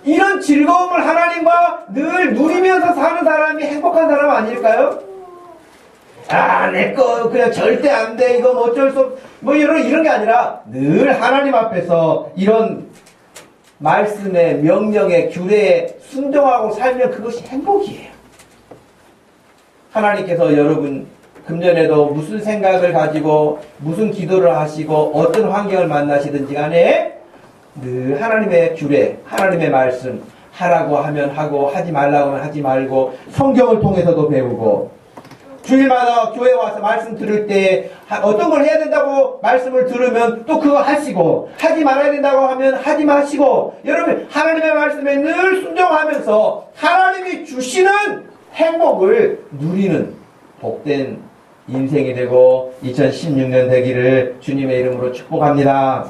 이런 즐거움을 하나님과 늘 누리면서 사는 사람이 행복한 사람 아닐까요? 내 거 그냥 절대 안 돼. 이건 어쩔 수 없. 이런 게 아니라 늘 하나님 앞에서 이런 말씀의 명령의 규례에 순종하고 살면 그것이 행복이에요. 하나님께서 여러분 금년에도 무슨 생각을 가지고 무슨 기도를 하시고 어떤 환경을 만나시든지 간에 늘 하나님의 규례, 하나님의 말씀 하라고 하면 하고 하지 말라고 하면 하지 말고 성경을 통해서도 배우고 주일마다 교회 와서 말씀 들을 때 어떤 걸 해야 된다고 말씀을 들으면 또 그거 하시고 하지 말아야 된다고 하면 하지 마시고 여러분 하나님의 말씀에 늘 순종하면서 하나님이 주시는 행복을 누리는 복된 인생이 되고 2016년 되기를 주님의 이름으로 축복합니다.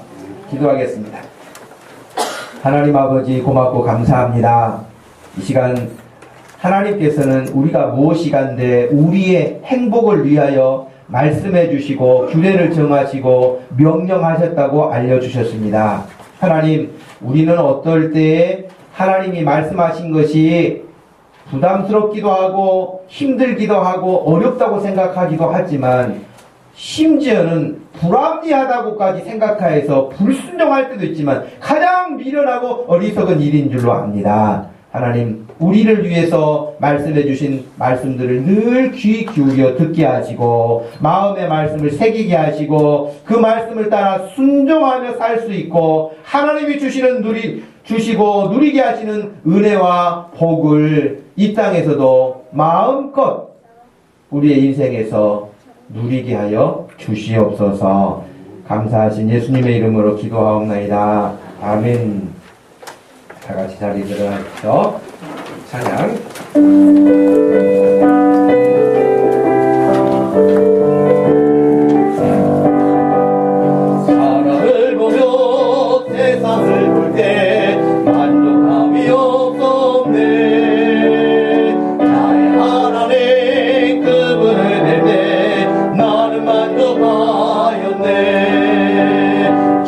기도하겠습니다. 하나님 아버지 고맙고 감사합니다. 이 시간 하나님께서는 우리가 무엇이간데 우리의 행복을 위하여 말씀해 주시고 규례를 정하시고 명령하셨다고 알려주셨습니다. 하나님, 우리는 어떨 때에 하나님이 말씀하신 것이 부담스럽기도 하고 힘들기도 하고 어렵다고 생각하기도 하지만 심지어는 불합리하다고까지 생각하여서 불순종할 때도 있지만 가장 미련하고 어리석은 일인 줄로 압니다. 하나님, 우리를 위해서 말씀해 주신 말씀들을 늘 귀 기울여 듣게 하시고 마음의 말씀을 새기게 하시고 그 말씀을 따라 순종하며 살 수 있고 하나님이 주시고 누리게 하시는 은혜와 복을 이 땅에서도 마음껏 우리의 인생에서 누리게 하여 주시옵소서. 감사하신 예수님의 이름으로 기도하옵나이다. 아멘. 다 같이 자리에 들어가시죠. 찬양. 사람을 보며 세상을 볼 때 만족함이 없었네. 나의 하나님 그분을 뵐 때 나는 만족하였네.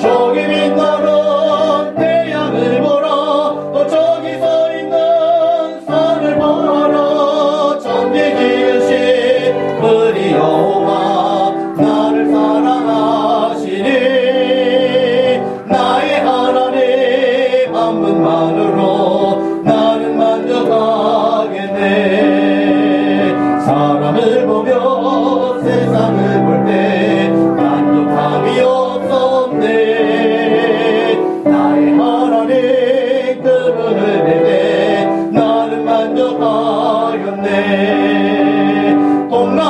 저기 빛나는 태양을 보라. 또 저기 서 있는 산을 보라. 천지 지으신 그리 여호와 나를 사랑하시니 나의 하나님 한 분만으로 나는 만족하겠네. 사람을 보며 세상을 볼 때 만족함이 없었네. 나의 하나님 그분을 뵐 때 나는 만족하였네. 동남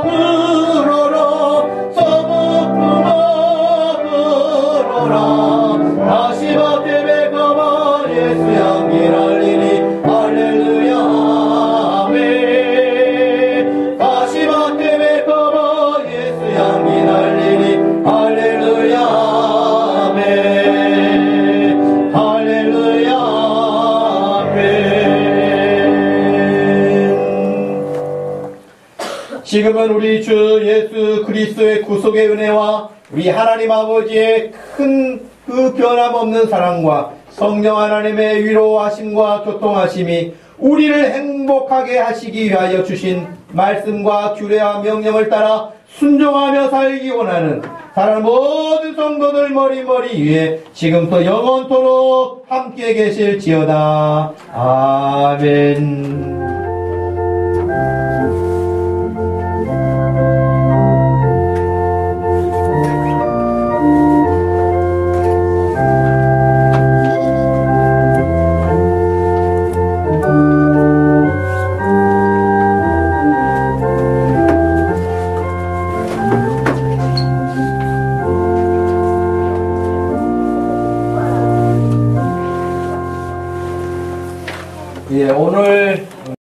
불어라. 서북 불어라. 다시 밭에 가봐 예수 향기 날리니 할렐루야 아멘. 다시 밭에 가봐 예수 향기 날리니 할렐루야 아멘. 할렐루야 아멘. 지금은 우리 주 예수 그리스도의 구속의 은혜와 우리 하나님 아버지의 큰 그 변함없는 사랑과 성령 하나님의 위로하심과 교통하심이 우리를 행복하게 하시기 위하여 주신 말씀과 규례와 명령을 따라 순종하며 살기 원하는 사랑하는 모든 성도들 머리 위에 지금부터 영원토록 함께 계실지어다. 아멘.